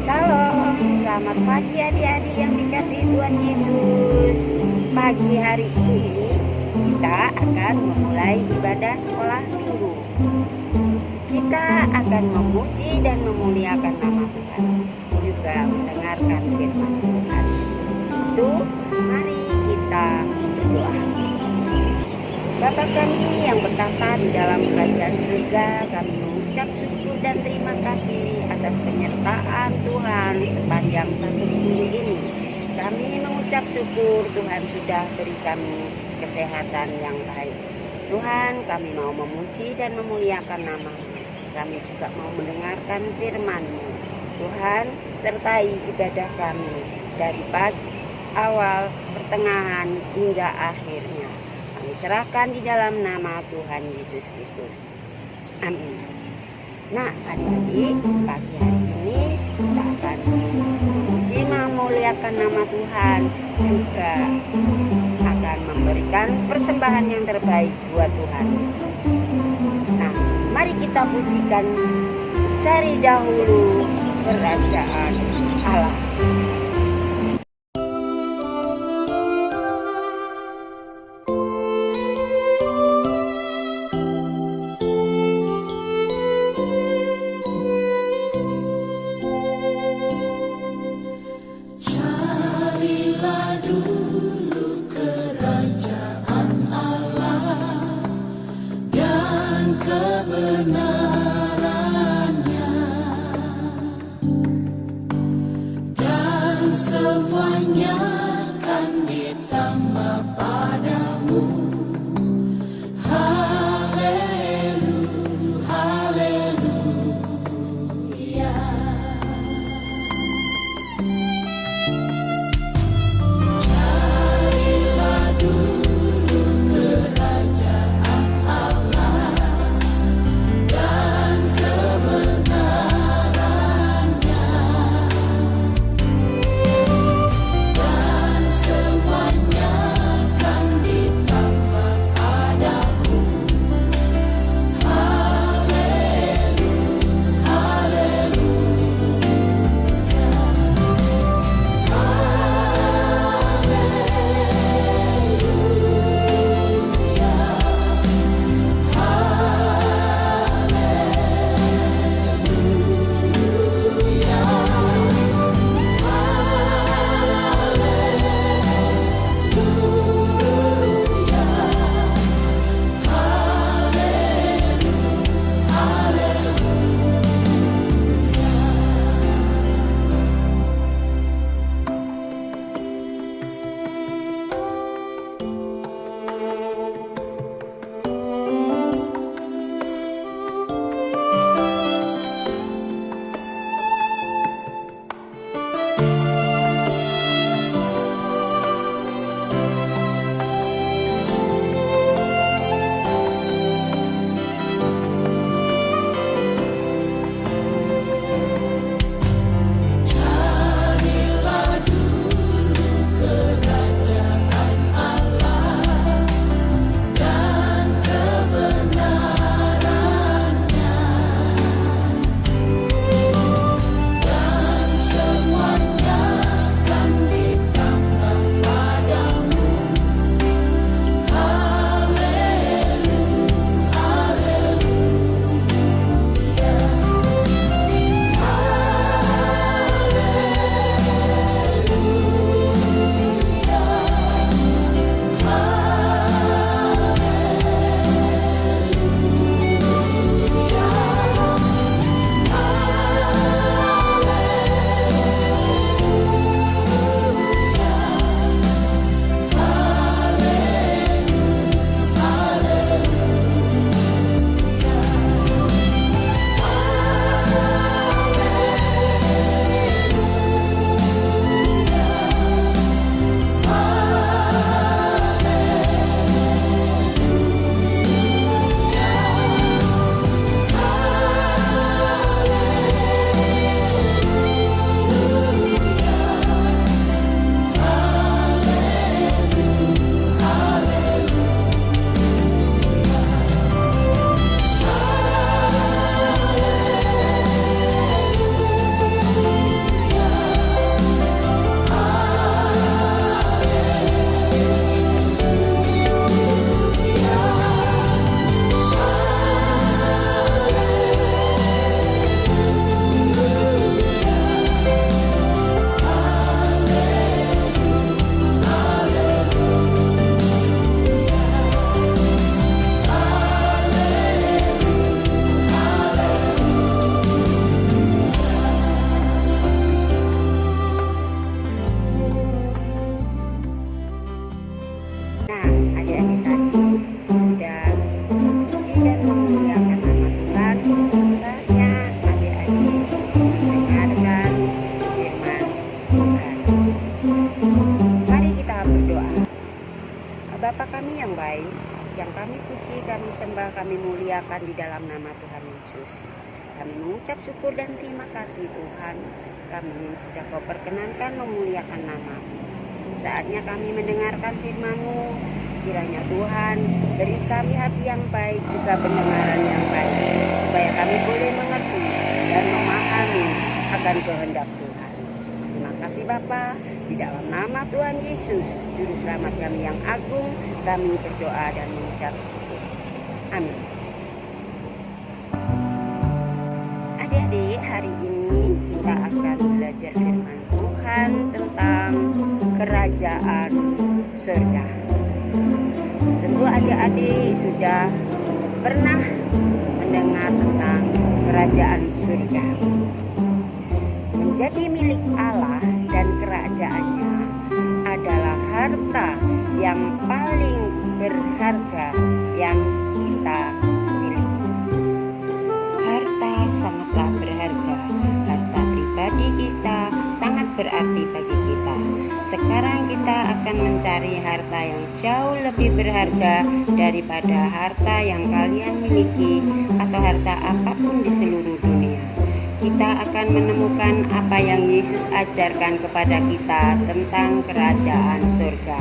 Shalom, selamat pagi adik-adik yang dikasihi Tuhan Yesus. Pagi hari ini kita akan memulai ibadah sekolah minggu. Kita akan memuji dan memuliakan nama Tuhan, juga mendengarkan firman Tuhan. Itu mari kita berdoa. Bapa kami yang bertata di dalam kerajaan surga, kami mengucap syukur dan terima kasih atas penyertaan Tuhan sepanjang satu minggu ini. Kami mengucap syukur Tuhan sudah beri kami kesehatan yang baik. Tuhan, kami mau memuji dan memuliakan nama-Mu. Kami juga mau mendengarkan firman-Mu. Tuhan, sertai ibadah kami dari pagi awal, pertengahan hingga akhirnya. Kami serahkan di dalam nama Tuhan Yesus Kristus. Amin. Nah, adik-adik, pagi hari ini kita akan memuji memuliakan nama Tuhan, juga akan memberikan persembahan yang terbaik buat Tuhan. Nah, mari kita pujikan, cari dahulu kerajaan Allah. Semuanya kan ditambah padamu. Haleluya, haleluya. Carilah dulu kerajaan Allah dan kebenarannya, dan semuanya kan Bapa kami yang baik, yang kami puji, kami sembah, kami muliakan di dalam nama Tuhan Yesus. Kami mengucap syukur dan terima kasih Tuhan. Kami sudah Kau perkenankan memuliakan nama-Mu. Saatnya kami mendengarkan firman-Mu. Kiranya Tuhan beri kami hati yang baik, juga pendengaran yang baik, supaya kami boleh mengerti dan memahami akan kehendak Tuhan. Terima kasih Bapa, di dalam nama Tuhan Yesus, Juru Selamat kami yang agung, kami berdoa dan mengucap syukur. Amin. Adik-adik, hari ini kita akan belajar firman Tuhan tentang kerajaan surga. Tentu adik-adik sudah pernah mendengar tentang kerajaan surga. Menjadi milik Allah dan kerajaannya adalah harta yang paling berharga yang kita miliki. Harta sangatlah berharga. Harta pribadi kita sangat berarti bagi kita. Sekarang kita akan mencari harta yang jauh lebih berharga daripada harta yang kalian miliki atau harta apapun di seluruh dunia. Kita akan menemukan apa yang Yesus ajarkan kepada kita tentang kerajaan surga.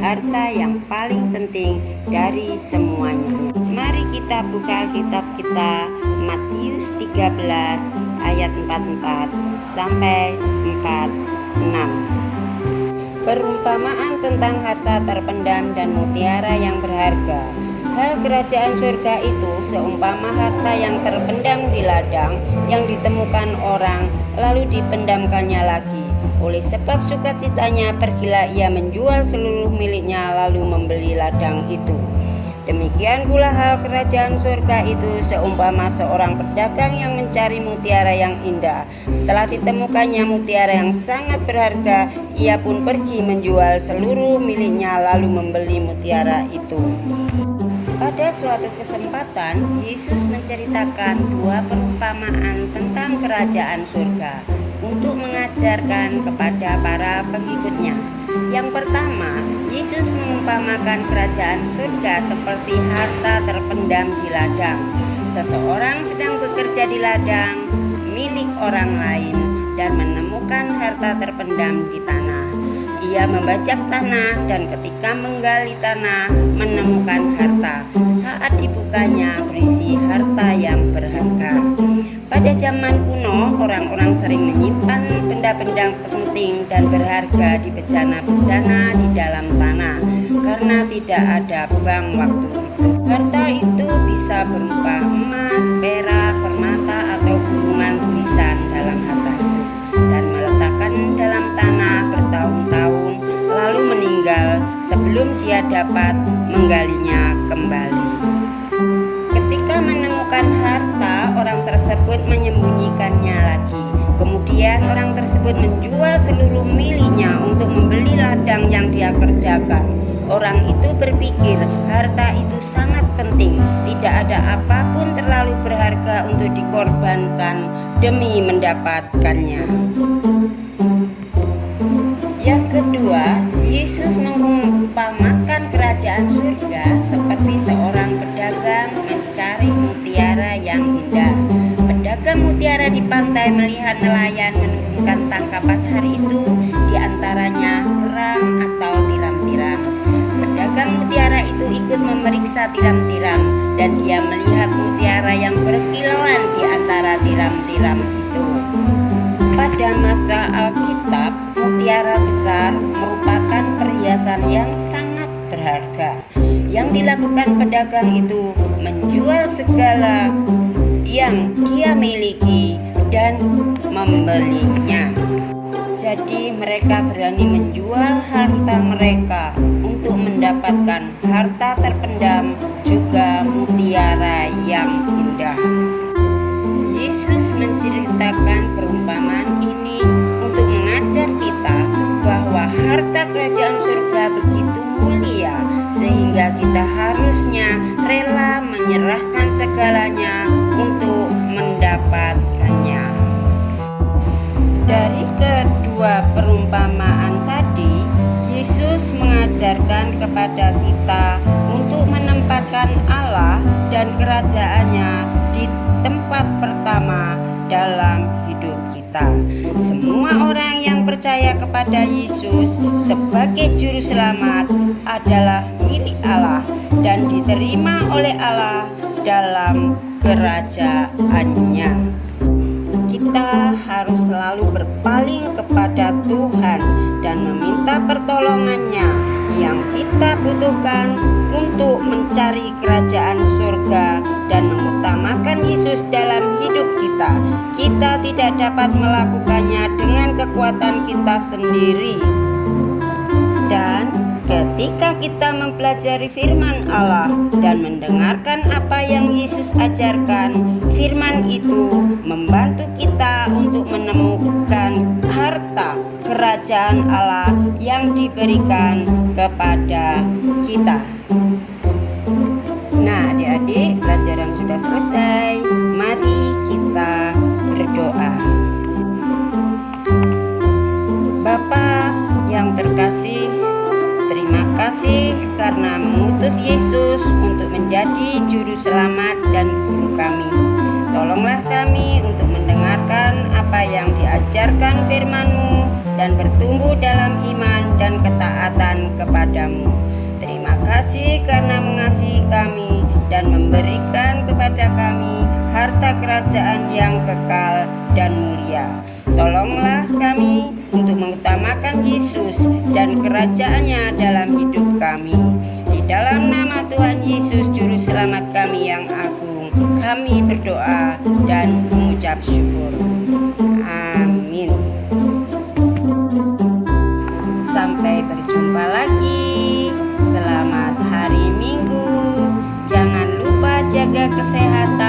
Harta yang paling penting dari semuanya. Mari kita buka Alkitab kita, Matius 13 ayat 44 sampai 46. Perumpamaan tentang harta terpendam dan mutiara yang berharga. Hal kerajaan surga itu seumpama harta yang terpendam di ladang yang ditemukan orang lalu dipendamkannya lagi. Oleh sebab sukacitanya pergilah ia menjual seluruh miliknya lalu membeli ladang itu. Demikian pula hal kerajaan surga itu seumpama seorang pedagang yang mencari mutiara yang indah. Setelah ditemukannya mutiara yang sangat berharga, ia pun pergi menjual seluruh miliknya lalu membeli mutiara itu. Pada suatu kesempatan, Yesus menceritakan dua perumpamaan tentang kerajaan surga untuk mengajarkan kepada para pengikutnya. Yang pertama, Yesus mengumpamakan kerajaan surga seperti harta terpendam di ladang. Seseorang sedang bekerja di ladang milik orang lain dan menemukan harta terpendam di tanah. Ia membajak tanah dan ketika menggali tanah menemukan harta. Saat dibukanya berisi harta yang berharga. Pada zaman kuno, orang-orang sering menyimpan benda-benda penting dan berharga di bejana-bejana di dalam tanah karena tidak ada bank waktu itu. Harta itu bisa berupa emas, perak, permata atau gulungan tulisan dalam harta itu dan meletakkan dalam tanah bertahun-tahun lalu meninggal sebelum dia dapat menggalinya kembali. Ketika menemukan harta, orang tersebut menyembunyikannya lagi. Kemudian orang tersebut menjual seluruh miliknya untuk membeli ladang yang dia kerjakan. Orang itu berpikir harta itu sangat penting, tidak ada apapun terlalu berharga untuk dikorbankan demi mendapatkannya. Yang kedua, Yesus mengumpamakan kerajaan surga seperti seorang pedagang mencari mutiara yang indah. Pedagang mutiara di pantai melihat nelayan menurunkan tangkapan hari itu, diantaranya kerang atau tiram-tiram. Pedagang mutiara itu ikut memeriksa tiram-tiram dan dia melihat mutiara yang berkilauan di antara tiram-tiram itu. Pada masa Alkitab, mutiara besar merupakan perhiasan yang sangat berharga. Yang dilakukan pedagang itu menjual segala yang dia miliki dan membelinya. Jadi mereka berani menjual harta mereka untuk mendapatkan harta terpendam juga mutiara yang indah. Yesus menceritakan perumpamaan ini untuk mengajar kita bahwa harta kerajaan surga begitu mulia sehingga kita harusnya rela menyerahkan segalanya untuk mendapatkannya. Dari kedua perumpamaan tadi, Yesus mengajar mengajarkan kepada kita untuk menempatkan Allah dan kerajaannya di tempat pertama dalam hidup kita. Semua orang yang percaya kepada Yesus sebagai juru selamat adalah milik Allah dan diterima oleh Allah dalam kerajaannya. Kita harus selalu berpaling kepada Tuhan dan meminta pertolongannya yang kita butuhkan untuk mencari kerajaan surga dan mengutamakan Yesus dalam hidup kita. Kita tidak dapat melakukannya dengan kekuatan kita sendiri. Dan ketika kita mempelajari firman Allah dan mendengarkan apa yang Yesus ajarkan, firman itu membantu kita untuk menemukan harta kerajaan Allah yang diberikan kepada kita. Nah, adik-adik, pelajaran sudah selesai. Mari kita berdoa. Bapa yang terkasih, terima kasih karena mengutus Yesus untuk menjadi juru selamat dan guru kami. Tolonglah kami untuk mendengarkan apa yang diajarkan firman-Mu dan bertumbuh dalam iman dan ketaatan kepadamu. Terima kasih karena mengasihi kami dan memberikan kepada kami harta kerajaan yang kekal dan mulia. Tolonglah kami untuk mengutamakan Yesus dan kerajaannya dalam hidup kami. Di dalam nama Tuhan Yesus Juru Selamat kami yang agung, kami berdoa dan mengucap syukur. Amin. Sampai berjumpa lagi. Selamat hari Minggu. Jangan lupa jaga kesehatan